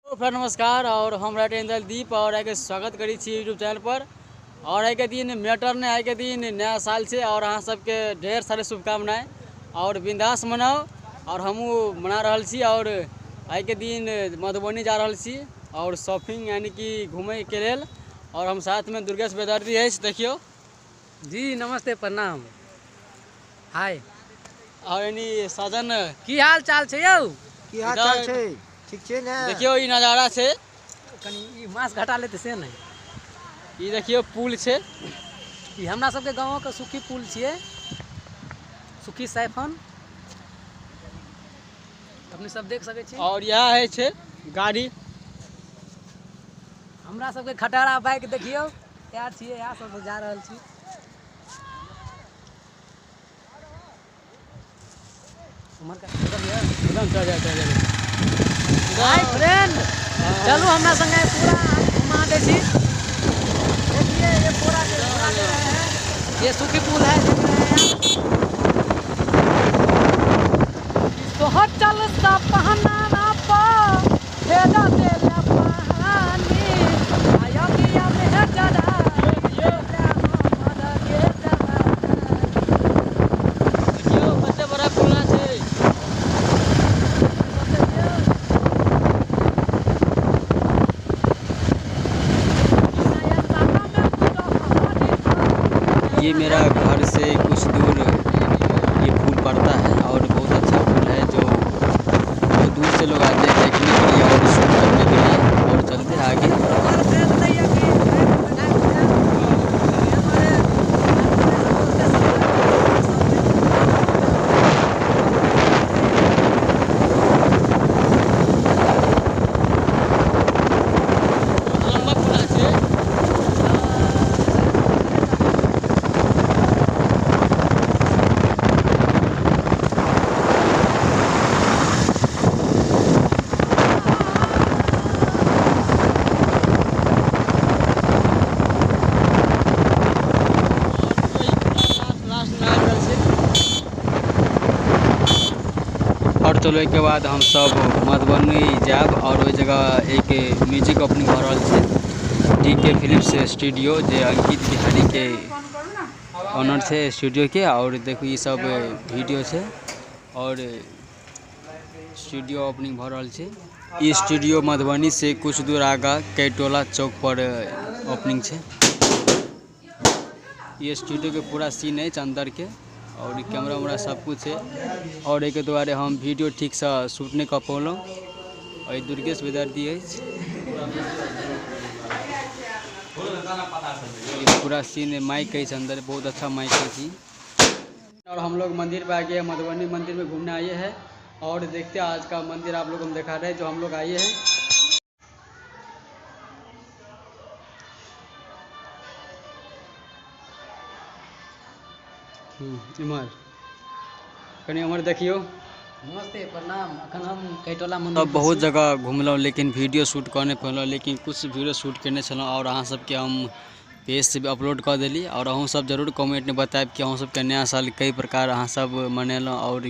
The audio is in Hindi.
फ्रेंड नमस्कार और हम राजेंद्र दीप और आगे स्वागत करी यूट्यूब चैनल पर। और आए के दिन मेटर ने आए के दिन नया साल से और अहाँ सबके ढेर सारे शुभकामनाएं और बिंदास मनाओ। और हमू मना रहा सी और आए के दिन मधुबनी जा रहा सी और शॉपिंग यानी कि घूमे के लेल। और हम साथ में दुर्गेश बेदर्दी है, देखियो जी नमस्ते प्रणाम। हाय और यानी सजन की हाल चाल छे यौ? की हाल चाल छै? ठीक छै ने? देखियो ई नज़ारा से कनी ई मास घटा लेते से नहीं। ई देखियो पुल से ई हमरा सबके गाँव के सुखी पुल छिए, सुखी साइफन अपने सब देख सके छी। और यह है छे गाड़ी हमरा सबके खटारा बाइक देखियो यार छिए, यहाँ सब जा रहल छी। उमर का एकदम चल हाय फ्रेंड, चलो हमरा संगे पूरा घुमा दे छी। देखिए ये पूरा के पूरा दे रहे हैं, ये सुखी पुल है देख रहे हैं। तो चल सा पहना ना पा भेजा दे ले पानी आया किया में चढ़ा देखियो कते बड़ा पुल है। ये मेरा घर से कुछ दूर ये पुल पड़ता है और बहुत अच्छा पुल है जो बहुत दूर से लोग आते हैं देखने के लिए और शूट करने के लिए। और चलते हैं आगे। लंबा पुल है। और चलो एक के बाद हम सब मधुबनी जाब और वो जगह एक म्यूजिक ओपनिंग हो रहा है DK फिल्म्स स्टूडियो जो अंकित बिहारी के ऑनर से स्टूडियो के। और देखो ये सब वीडियो से और स्टूडियो ओपनिंग हो रहा है। ये स्टूडियो मधुबनी से कुछ दूर आगा कैटोला चौक पर ओपनिंग है। ये स्टूडियो के पूरा सीन है अंदर के और कैमरा वैमरा सब कुछ है। और एक द्वारे हम वीडियो ठीक से शूट नहीं कर पौलूँ। और ये दुर्गेश बेदर्दी है, ये पूरा सीन है। माइक है अंदर, बहुत अच्छा माइक है जी। और हम लोग मंदिर पे आ गए, मधुबनी मंदिर में घूमने आए हैं और देखते हैं आज का मंदिर आप लोग हम दिखा रहे हैं जो हम लोग आए हैं। इमर कनी उमर देखियो। नमस्ते प्रणाम। अखन हम कैटोला मंदिर अब बहुत जगह घूमलहुँ लेकिन वीडियो शूट कर नहीं पेलहुँ, लेकिन कुछ वीडियो शूट करने छलहुँ और अहाँ सबके हम पेज से भी अपलोड कर देली। और अहूँ सब जरूर कमेंट में बताएब कि अहूँ सबके नया साल कई प्रकार अहाँ सब मनेलहुँ और